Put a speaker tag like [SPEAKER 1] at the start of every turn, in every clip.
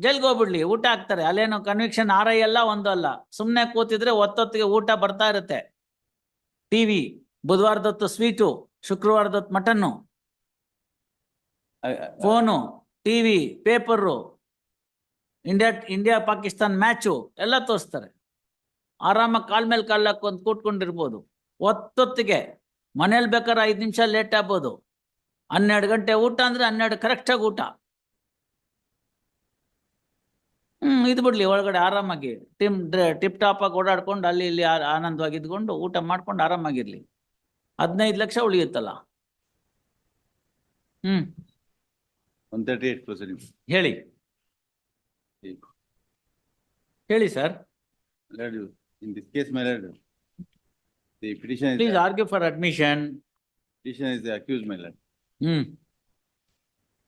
[SPEAKER 1] ಜೈಲ್ಗೆ ಹೋಗ್ಬಿಡ್ಲಿ, ಊಟ ಹಾಕ್ತಾರೆ. ಅಲ್ಲೇನು ಕನ್ವಿಕ್ಷನ್ RI ಅಲ್ಲ, ಒಂದು ಅಲ್ಲ. ಸುಮ್ನೆ ಕೂತಿದ್ರೆ ಒತ್ತೊತ್ತಿಗೆ ಊಟ ಬರ್ತಾ ಇರುತ್ತೆ. ಟಿವಿ ಬುಧವಾರದೊತ್ತು ಸ್ವೀಟು, ಶುಕ್ರವಾರದೊತ್ತು mutton, phone, TV, paper, India Pakistan match ಎಲ್ಲ ತೋರಿಸ್ತಾರೆ. ಆರಾಮಾಗಿ ಕಾಲ್ ಮೇಲೆ ಕಾಲಕ್ಕೊಂದು ಕೂತ್ಕೊಂಡಿರ್ಬೋದು. ಒತ್ತೊತ್ತಿಗೆ ಮನೇಲಿ ಬೇಕಾದ್ರೆ 5 ನಿಮಿಷ ಲೇಟ್ ಆಗ್ಬೋದು. 12 ಗಂಟೆ ಊಟ ಅಂದ್ರೆ 12 ಕರೆಕ್ಟಾಗಿ ಊಟ. ಇದು ಬಿಡ್ಲಿ, ಒಳಗಡೆ ಆರಾಮಾಗಿ ಟಿಪ್ ಟಾಪ್ ಆಗಿ ಓಡಾಡ್ಕೊಂಡು ಅಲ್ಲಿ ಇಲ್ಲಿ ಆನಂದವಾಗಿ ಇದ್ಕೊಂಡು ಊಟ ಮಾಡ್ಕೊಂಡು ಆರಾಮಾಗಿರ್ಲಿ. 15 ಲಕ್ಷ ಉಳಿಯುತ್ತಲ್ಲ.
[SPEAKER 2] 138 proceedings.
[SPEAKER 1] ಹೇಳಿ sir.
[SPEAKER 2] In this case, my lord, the petition is
[SPEAKER 1] please argue for admission.
[SPEAKER 2] petition is the accused, my lord,
[SPEAKER 1] hmm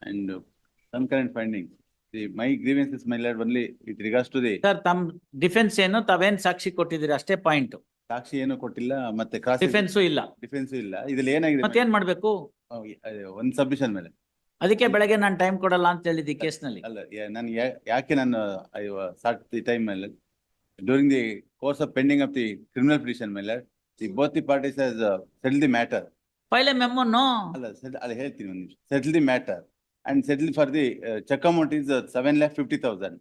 [SPEAKER 2] and concurrent findings. My grievance is, my lord, only with regards to the
[SPEAKER 1] sir, ತಮ್ಮ defence ಏನು, ತಾವೇನ್ ಸಾಕ್ಷಿ ಕೊಟ್ಟಿದ್ದೀರಿ ಅಷ್ಟೇ point.
[SPEAKER 2] ಸಾಕ್ಷಿ ಏನು ಕೊಟ್ಟಿಲ್ಲ, ಮತ್ತೆ cross
[SPEAKER 1] defence ಇಲ್ಲ.
[SPEAKER 2] Defence ಇಲ್ಲ. ಇದ್ರಲ್ಲಿ ಏನಾಗಿದೆ,
[SPEAKER 1] ಮತ್ತೇನ್ ಮಾಡ್ಬೇಕು?
[SPEAKER 2] ಒಂದು ಸಬ್ಮಿಷನ್ ಮೇಲೆ.
[SPEAKER 1] ಅದಕ್ಕೆ ಬೆಳಗ್ಗೆ ನಾನು ಟೈಮ್ ಕೊಡಲ್ಲ ಅಂತ ಹೇಳಿದ್ದೆ ಕೇಸ್ನಲ್ಲಿ.
[SPEAKER 2] ಅಲ್ಲ, ನಾನು ಯಾಕೆ ನಾನು ಸಾಟ್ ದಿ ಟೈಮ್ ಮೇಲೆ during the course of pending of the criminal petition ಮೇಲೆ both the parties has settled the matter.
[SPEAKER 1] File memo no.
[SPEAKER 2] ಅಲ್ಲ ಹೇಳ್ತೀನಿ ಒಂದು ನಿಮಿಷ. Settle the matter and settle for the check amount is 7,50,000.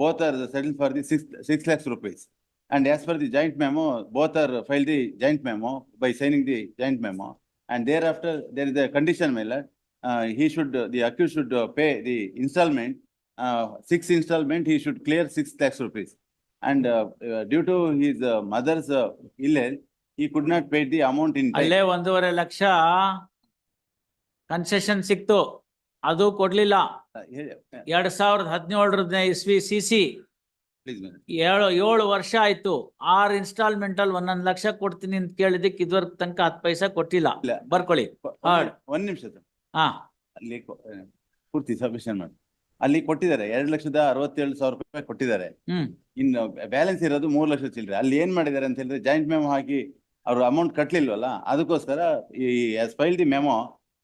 [SPEAKER 2] Both are settled for the 6 lakhs rupees. And as per the joint memo, both are filed the joint memo by signing the joint memo. And thereafter there is a condition, my lord. The accused should pay the installment, 6 installment, he should clear 6 lakhs rupees. And due to his mother's ill health, he could not pay the amount in time.
[SPEAKER 1] ಅಲ್ಲೇ 1.5 lakh concession ಸಿಕ್ತು, ಅದು ಕೊಡ್ಲಿಲ್ಲ. 2017 ಇಸ್ವಿ CC
[SPEAKER 2] Please, madam.
[SPEAKER 1] 7 ವರ್ಷ ಆಯ್ತು. 6 instalment ಅಲ್ಲಿ 1 ಲಕ್ಷ ಕೊಡ್ತೀನಿ ಅಂತ ಕೇಳಿದಕ್ಕೆ ಇದುವರೆಗೆ ತನಕ 10 ಪೈಸಾ ಕೊಟ್ಟಿಲ್ಲ.
[SPEAKER 2] ಇಲ್ಲ.
[SPEAKER 1] ಬರ್ಕೊಳ್ಳಿ.
[SPEAKER 2] ಒಂದ್ ನಿಮಿಷ ಸರ್.
[SPEAKER 1] ಹಾ,
[SPEAKER 2] ಅಲ್ಲಿ ಪೂರ್ತಿ ಸಬ್ಮಿಷನ್ ಮಾಡಿ. ಅಲ್ಲಿ ಕೊಟ್ಟಿದ್ದಾರೆ 2,67,000 ರೂಪಾಯಿ ಕೊಟ್ಟಿದ್ದಾರೆ. ಇನ್ನು ಬ್ಯಾಲೆನ್ಸ್ ಇರೋದು 3 ಲಕ್ಷ ಚಿಲ್ಲರೆ. ಅಲ್ಲಿ ಏನ್ ಮಾಡಿದ್ದಾರೆ ಅಂತ ಹೇಳಿದ್ರೆ ಜಾಯಿಂಟ್ ಮೆಮೋ ಹಾಕಿ ಅವ್ರು ಅಮೌಂಟ್ ಕಟ್ಲಿಲ್ವಲ್ಲ, ಅದಕ್ಕೋಸ್ಕರ has filed the memo,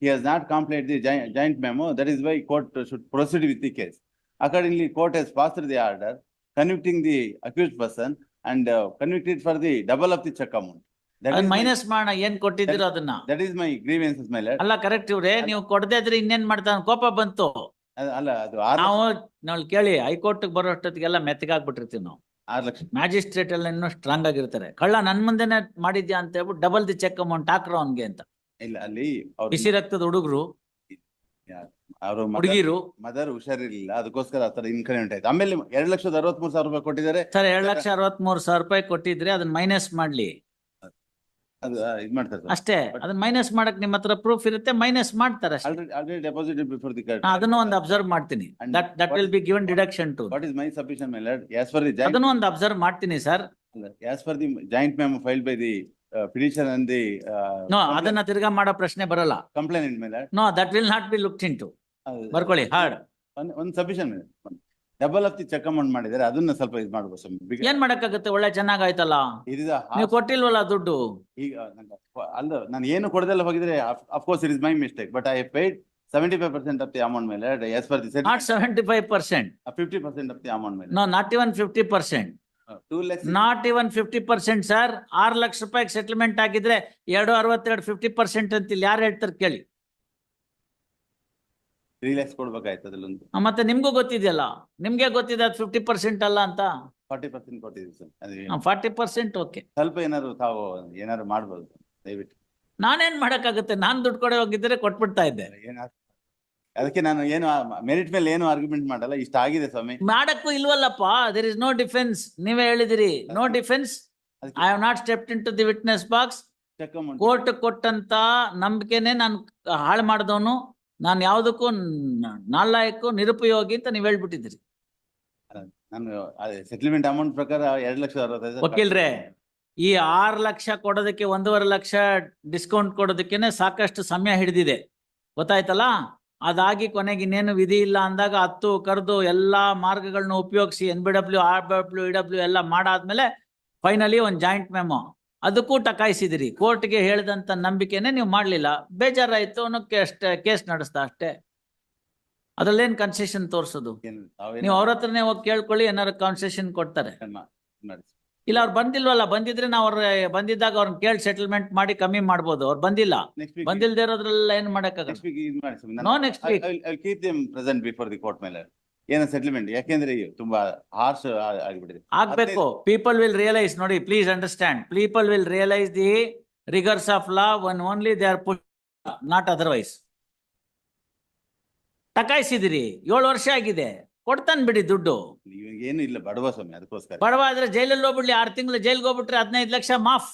[SPEAKER 2] he has not completed the joint memo. That is why court should proceed with the case. Accordingly, court has passed the order convicting the accused person and convicted for the double of the check amount.
[SPEAKER 1] Minus ಮಾಡೋಣ. ಏನ್ ಕೊಟ್ಟಿದ್ದೀರೋ ಅದನ್ನ.
[SPEAKER 2] That is my grievances, my lord.
[SPEAKER 1] ಅಲ್ಲ, correct ಇವ್ರೆ, ನೀವು ಕೊಡದೇ ಇದ್ರೆ ಇನ್ನೇನ್ ಮಾಡ್ತಾನೆ? ಕೋಪ ಬಂತು.
[SPEAKER 2] ಅಲ್ಲ, ಅದು
[SPEAKER 1] ನಾವು ಕೇಳಿ ಹೈಕೋರ್ಟ್ ಬರೋ ಅಷ್ಟೊತ್ತಿಗೆಲ್ಲ ಮೆತ್ತಗಾಗ್ಬಿಟ್ಟಿರ್ತೀವಿ ನಾವು.
[SPEAKER 2] 6 ಲಕ್ಷ.
[SPEAKER 1] ಮ್ಯಾಜಿಸ್ಟ್ರೇಟ್ ಎಲ್ಲ ಇನ್ನೂ ಸ್ಟ್ರಾಂಗ್ ಆಗಿರ್ತಾರೆ. ಕಳ್ಳ ನನ್ ಮುಂದೆನೆ ಮಾಡಿದ್ಯಾ ಅಂತ ಹೇಳ್ಬಿಟ್ಟು ಡಬಲ್ ದಿ ಚೆಕ್ ಅಮೌಂಟ್ ಹಾಕ್ರೋ ಅವನ್ಗೆ ಅಂತ.
[SPEAKER 2] ಇಲ್ಲ, ಅಲ್ಲಿ
[SPEAKER 1] ಬಿಸಿ ರಕ್ತದ ಹುಡುಗರು,
[SPEAKER 2] ಅವರು
[SPEAKER 1] ಹುಡುಗಿರು,
[SPEAKER 2] ಮದರ್ ಹುಷಾರಿರ್ಲಿಲ್ಲ, ಅದಕ್ಕೋಸ್ಕರ ಆತರ ಇನ್ಕರೆಂಟ್ ಆಯ್ತು. ಆಮೇಲೆ 2,63,000 ರೂಪಾಯಿ ಕೊಟ್ಟಿದ್ದಾರೆ
[SPEAKER 1] ಸರ್. 2,63,000 ರೂಪಾಯಿ ಕೊಟ್ಟಿದ್ರೆ ಅದನ್ನ ಮೈನಸ್ ಮಾಡ್ಲಿ,
[SPEAKER 2] ಅದು ಇದ್ ಮಾಡ್ತಾರೆ ಸರ್.
[SPEAKER 1] ಅಷ್ಟೇ. ಅದನ್ನ ಮೈನಸ್ ಮಾಡಕ್ ನಿಮ್ಮ ಹತ್ರ ಪ್ರೂಫ್ ಇರುತ್ತೆ, ಮೈನಸ್ ಮಾಡ್ತಾರೆ ಅಷ್ಟೇ.
[SPEAKER 2] Already deposited before the court.
[SPEAKER 1] ಅದನ್ನು ಒಂದು ಅಬ್ಸರ್ವ್ ಮಾಡ್ತೀನಿ. That will be given deduction to.
[SPEAKER 2] What is my submission, my lord? As per the joint,
[SPEAKER 1] ಅದನ್ನು ಒಂದು ಅಬ್ಸರ್ವ್ ಮಾಡ್ತೀನಿ sir.
[SPEAKER 2] As per the joint memo filed by the petition and the
[SPEAKER 1] no, ಅದನ್ನ ತಿರ್ಗಾ ಮಾಡೋ ಪ್ರಶ್ನೆ ಬರಲ್ಲ.
[SPEAKER 2] Complaint, my lord.
[SPEAKER 1] No, that will not be looked into. ಬರ್ಕೊಳ್ಳಿ. Hard
[SPEAKER 2] ಒಂದು submission double of the cheque amount ಮಾಡಿದ್ದಾರೆ, ಅದನ್ನ ಸ್ವಲ್ಪ ಇದು ಮಾಡ್ಬೋದು.
[SPEAKER 1] ಏನ್ ಮಾಡಕ್ಕಾಗತ್ತೆ? ಒಳ್ಳೆ ಚೆನ್ನಾಗಾಯ್ತಲ್ಲ, ನೀವು ಕೊಟ್ಟಿಲ್ವಲ್ಲ ದುಡ್ಡು.
[SPEAKER 2] ಈಗ ಅಲ್ಲ, ನಾನು ಏನು ಕೊಡದೆಲ್ಲ ಹೋಗಿದ್ರೆ of course it is my mistake, but I paid 75% of the amount, my lord. As per the
[SPEAKER 1] not 75%,
[SPEAKER 2] 50% of the amount, my lord.
[SPEAKER 1] no, not even 50%.
[SPEAKER 2] 2 lakhs,
[SPEAKER 1] not even 50%, sir. 6 lakh ರೂಪಾಯಿ ಸೆಟಲ್ಮೆಂಟ್ ಆಗಿದ್ರೆ 262 50% ಅಂತ ಇಲ್ಲಿ ಯಾರು ಹೇಳ್ತಾರೆ ಕೇಳಿ.
[SPEAKER 2] 3 lakhs ಕೊಡ್ಬೇಕಾಯ್ತು ಅದ್ರಲ್ಲೊಂದು.
[SPEAKER 1] ಮತ್ತೆ ನಿಮ್ಗೂ ಗೊತ್ತಿದೆಯಲ್ಲ, ನಿಮ್ಗೆ ಗೊತ್ತಿದೆ ಅದು 50% ಅಲ್ಲ ಅಂತ.
[SPEAKER 2] 40% ಕೊಟ್ಟಿದ್ದೀವಿ ಸರ್.
[SPEAKER 1] 40% ಓಕೆ.
[SPEAKER 2] ಸ್ವಲ್ಪ ಏನಾದ್ರು ತಾವು ಏನಾದ್ರು ಮಾಡ್ಬೋದು ದಯವಿಟ್ಟು.
[SPEAKER 1] ನಾನೇನ್ ಮಾಡಕ್ಕಾಗುತ್ತೆ? ನಾನ್ ದುಡ್ಡು ಕೊಡೆ ಹೋಗಿದ್ರೆ ಕೊಟ್ಬಿಡ್ತಾ ಇದ್ದೆ.
[SPEAKER 2] ಅದಕ್ಕೆ ನಾನು ಏನು ಮೆರಿಟ್ ಮೇಲೆ ಏನು ಆರ್ಗ್ಯುಮೆಂಟ್ ಮಾಡಲ್ಲ. ಇಷ್ಟ ಆಗಿದೆ ಸ್ವಾಮಿ.
[SPEAKER 1] ಮಾಡಕ್ಕೂ ಇಲ್ವಲ್ಲಪ್ಪ. There is no defence. ನೀವೇ ಹೇಳಿದಿರಿ no defence. I have not stepped into the witness box. Court ಕೊಟ್ಟಂತ ನಂಬಿಕೆನೆ ನಾನು ಹಾಳು ಮಾಡಿದವನು. ನಾನು ಯಾವುದಕ್ಕೂ ನಾಲಾಯಕ್ಕೂ ನಿರುಪಯೋಗಿ ಅಂತ ನೀವ್ ಹೇಳ್ಬಿಟ್ಟಿದ್ರಿ.
[SPEAKER 2] ನಾನು ಸೆಟಲ್ಮೆಂಟ್ ಅಮೌಂಟ್ ಪ್ರಕಾರ 2,65,000.
[SPEAKER 1] ವಕೀಲ್ರೆ, ಈ 6 ಲಕ್ಷ ಕೊಡೋದಕ್ಕೆ 1.5 ಲಕ್ಷ ಡಿಸ್ಕೌಂಟ್ ಕೊಡೋದಕ್ಕೇನೆ ಸಾಕಷ್ಟು ಸಮಯ ಹಿಡಿದಿದೆ, ಗೊತ್ತಾಯ್ತಲ್ಲ. ಅದಾಗಿ ಕೊನೆಗೆ ಇನ್ನೇನು ವಿಧಿ ಇಲ್ಲ ಅಂದಾಗ 10 ಕರೆದು ಎಲ್ಲಾ ಮಾರ್ಗಗಳನ್ನ ಉಪಯೋಗಿಸಿ NBW, RW, EW ಎಲ್ಲ ಮಾಡಾದ್ಮೇಲೆ ಫೈನಲಿ ಒಂದು ಜಾಯಿಂಟ್ ಮೆಮೊ ಅದಕ್ಕೂ ಟಕಾಯಿಸಿದಿರಿ. ಕೋರ್ಟ್ಗೆ ಹೇಳಿದಂತ ನಂಬಿಕೆನೆ ನೀವು ಮಾಡ್ಲಿಲ್ಲ. ಬೇಜಾರಾಯ್ತು ಅನ್ನೋ ಕೇಸ್ ನಡೆಸ್ತಾ ಅಷ್ಟೇ. ಅದ್ರಲ್ಲೇನ್ ಕನ್ಸೆಷನ್ ತೋರ್ಸೋದು?
[SPEAKER 2] ಏನು ತಾವೇನು
[SPEAKER 1] ನೀವು ಅವ್ರ ಹತ್ರನೇ ಹೋಗಿ ಕೇಳ್ಕೊಳ್ಳಿ, ಏನಾರು ಕನ್ಸೆಷನ್ ಕೊಡ್ತಾರೆ.
[SPEAKER 2] ಮಾಡಿ.
[SPEAKER 1] ಇಲ್ಲ ಅವ್ರು ಬಂದಿಲ್ವಲ್ಲ, ಬಂದಿದ್ರೆ ನಾವು ಅವ್ರ ಬಂದಿದ್ದಾಗ ಅವ್ರನ್ನ ಕೇಳಿ ಸೆಟಲ್ಮೆಂಟ್ ಮಾಡಿ ಕಮ್ಮಿ ಮಾಡ್ಬೋದು. ಅವ್ರು ಬಂದಿಲ್ಲ,
[SPEAKER 2] Next week,
[SPEAKER 1] ಬಂದಿಲ್ದೇ ಇರೋದ್ರಲ್ಲ ಏನ್ ಮಾಡಕ್ಕಾಗಲ್ಲ.
[SPEAKER 2] next week ಇದು ಮಾಡಿ ಸ್ವಾಮಿ.
[SPEAKER 1] No, next week.
[SPEAKER 2] I'll keep them present before the court, my lord. ಏನೋ ಸೆಟಲ್ಮೆಂಟ್, ಯಾಕೆಂದ್ರೆ ತುಂಬಾ ಹಾರ್ಶ್ ಆಗಿಬಿಟ್ಟಿದೆ.
[SPEAKER 1] ಆಗ್ಬೇಕು. ಪೀಪಲ್ ವಿಲ್ ರಿಯಲೈಸ್, ನೋಡಿ please understand, people will realise the ರಿಗರ್ಸ್ of law when only they are put, not otherwise. ಟಕಾಯಿಸಿದಿರಿ, 7 ವರ್ಷ ಆಗಿದೆ, ಕೊಡ್ತಾನೆ ಬಿಡಿ ದುಡ್ಡು.
[SPEAKER 2] ಇವಾಗ ಏನು ಇಲ್ಲ, ಬಡವ ಸ್ವಾಮಿ, ಅದಕ್ಕೋಸ್ಕರ.
[SPEAKER 1] ಬಡವ ಆದ್ರೆ ಜೈಲಲ್ಲಿ ಹೋಗ್ಬಿಡ್ಲಿ, 6 ತಿಂಗಳು ಜೈಲ್ಗೆ ಹೋಗ್ಬಿಟ್ರೆ 15 ಲಕ್ಷ ಮಾಫ್.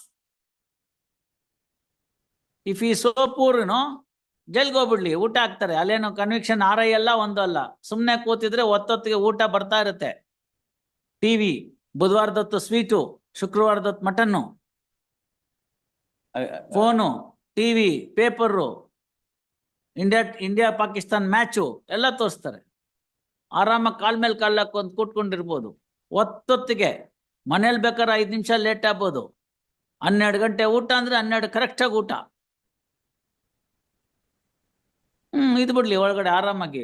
[SPEAKER 1] ಇಫ್ ಈ ಸೋ ಪೂರ್ ಜೈಲ್ಗೆ ಹೋಗ್ಬಿಡ್ಲಿ, ಊಟ ಹಾಕ್ತಾರೆ. ಅಲ್ಲೇನು ಕನ್ವಿಕ್ಷನ್ RI ಅಲ್ಲ, ಒಂದು ಅಲ್ಲ. ಸುಮ್ನೆ ಕೂತಿದ್ರೆ ಹೊತ್ತೊತ್ತಿಗೆ ಊಟ ಬರ್ತಾ ಇರುತ್ತೆ. ಟಿವಿ, ಬುಧವಾರದೊತ್ತು ಸ್ವೀಟು, ಶುಕ್ರವಾರದೊತ್ತು mutton, phone, TV, paper, India Pakistan match ಎಲ್ಲ ತೋರಿಸ್ತಾರೆ. ಆರಾಮಾಗಿ ಕಾಲ್ ಮೇಲೆ ಕಾಲ್ ಹಾಕೊಂಡ್ ಕೂತ್ಕೊಂಡಿರ್ಬೋದು. ಹೊತ್ತೊತ್ತಿಗೆ ಮನೇಲಿ ಬೇಕಾದ್ರೆ 5 ನಿಮಿಷ ಲೇಟ್ ಆಗ್ಬೋದು. 12 ಗಂಟೆ ಊಟ ಅಂದ್ರೆ 12 ಕರೆಕ್ಟಾಗಿ ಊಟ. ಇದು ಬಿಡ್ಲಿ, ಒಳಗಡೆ ಆರಾಮಾಗಿ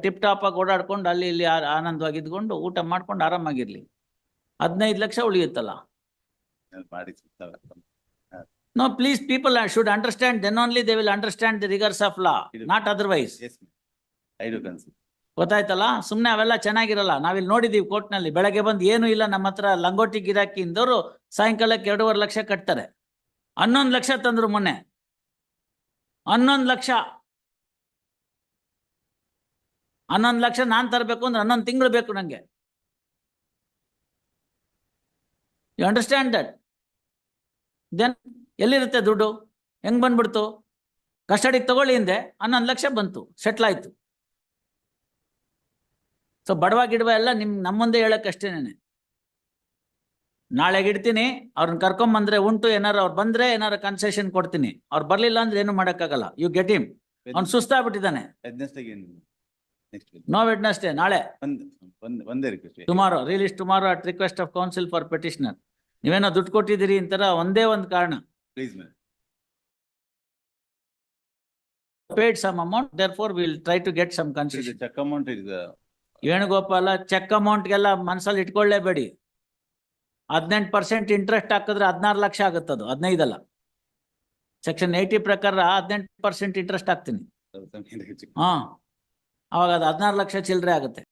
[SPEAKER 1] ಟಿಪ್ ಟಾಪ್ ಆಗಿ ಓಡಾಡ್ಕೊಂಡು ಅಲ್ಲಿ ಇಲ್ಲಿ ಆನಂದವಾಗಿ ಇದ್ಕೊಂಡು ಊಟ ಮಾಡ್ಕೊಂಡು ಆರಾಮಾಗಿರ್ಲಿ. 15 ಲಕ್ಷ ಉಳಿಯುತ್ತಲ್ಲ.
[SPEAKER 2] ಮಾಡಿ.
[SPEAKER 1] No, please, people should understand, then only they will understand the rigors of law, not otherwise.
[SPEAKER 2] Yes, I do consider.
[SPEAKER 1] ಗೊತ್ತಾಯ್ತಲ್ಲ? ಸುಮ್ನೆ ಅವೆಲ್ಲ ಚೆನ್ನಾಗಿರಲ್ಲ. ನಾವಿಲ್ಲಿ ನೋಡಿದೀವಿ ಕೋರ್ಟ್ನಲ್ಲಿ, ಬೆಳಗ್ಗೆ ಬಂದು ಏನು ಇಲ್ಲ ನಮ್ಮ ಹತ್ರ ಲಂಗೋಟಿ ಗಿರಾಕಿ ಇಂದವರು ಸಾಯಂಕಾಲಕ್ಕೆ 2.5 ಲಕ್ಷ ಕಟ್ತಾರೆ. 11 ಲಕ್ಷ ತಂದ್ರು ಮೊನ್ನೆ. 11 ಲಕ್ಷ 11 ಲಕ್ಷ ನಾನ್ ತರಬೇಕು ಅಂದ್ರೆ 11 ತಿಂಗಳು ಬೇಕು ನಂಗೆ. You understand that? ದೆನ್ ಎಲ್ಲಿರುತ್ತೆ ದುಡ್ಡು? ಹೆಂಗ್ ಬಂದ್ಬಿಡ್ತು? ಕಸ್ಟಡಿಗೆ ತಗೊಳ್ಳಿ ಹಿಂದೆ 11 ಲಕ್ಷ ಬಂತು, ಸೆಟ್ಲ್ ಆಯ್ತು. ಸೊ ಬಡವ ಗಿಡವ ಎಲ್ಲ ನಮ್ಮ ಮುಂದೆ ಹೇಳಕ್ಕಷ್ಟೇನೆ. ನಾಳೆಗೆ ಇಡ್ತೀನಿ, ಅವ್ರನ್ನ ಕರ್ಕೊಂಬಂದ್ರೆ ಉಂಟು, ಏನಾರು ಅವ್ರು ಬಂದ್ರೆ ಏನಾರು ಕನ್ಸೆಷನ್ ಕೊಡ್ತೀನಿ. ಅವ್ರು ಬರ್ಲಿಲ್ಲ ಅಂದ್ರೆ ಏನು ಮಾಡಕ್ಕಾಗಲ್ಲ. You get him. ಅವ್ನು ಸುಸ್ತಾಗ್ಬಿಟ್ಟಿದ್ದಾನೆ. ನೋ ವೆಡ್ನೆಸ್ಡೇ, ನಾಳೆ.
[SPEAKER 2] ಒಂದೇ request,
[SPEAKER 1] tomorrow release, tomorrow at request of counsel for petitioner. ನೀವೇನೋ ದುಡ್ಡು ಕೊಟ್ಟಿದ್ದೀರಿ ಅಂತಾರ, ಒಂದೇ ಒಂದು ಕಾರಣ,
[SPEAKER 2] please ma'am.
[SPEAKER 1] paid some amount, therefore we will try to get some concession.
[SPEAKER 2] Cheque amount ಇದೆ
[SPEAKER 1] ವೇಣುಗೋಪಾಲ, ಚೆಕ್ ಅಮೌಂಟ್ಗೆಲ್ಲ ಮನಸ್ಸಲ್ಲಿ ಇಟ್ಕೊಳ್ಳೇಬೇಡಿ. 18% ಇಂಟ್ರೆಸ್ಟ್ ಹಾಕಿದ್ರೆ 16 ಲಕ್ಷ ಆಗುತ್ತದು, 15 ಅಲ್ಲ. ಸೆಕ್ಷನ್ 80 ಪ್ರಕಾರ 18% ಇಂಟ್ರೆಸ್ಟ್ ಹಾಕ್ತೀನಿ. ಅವಾಗ ಅದು 16 ಲಕ್ಷ ಚಿಲ್ಲರೆ ಆಗುತ್ತೆ.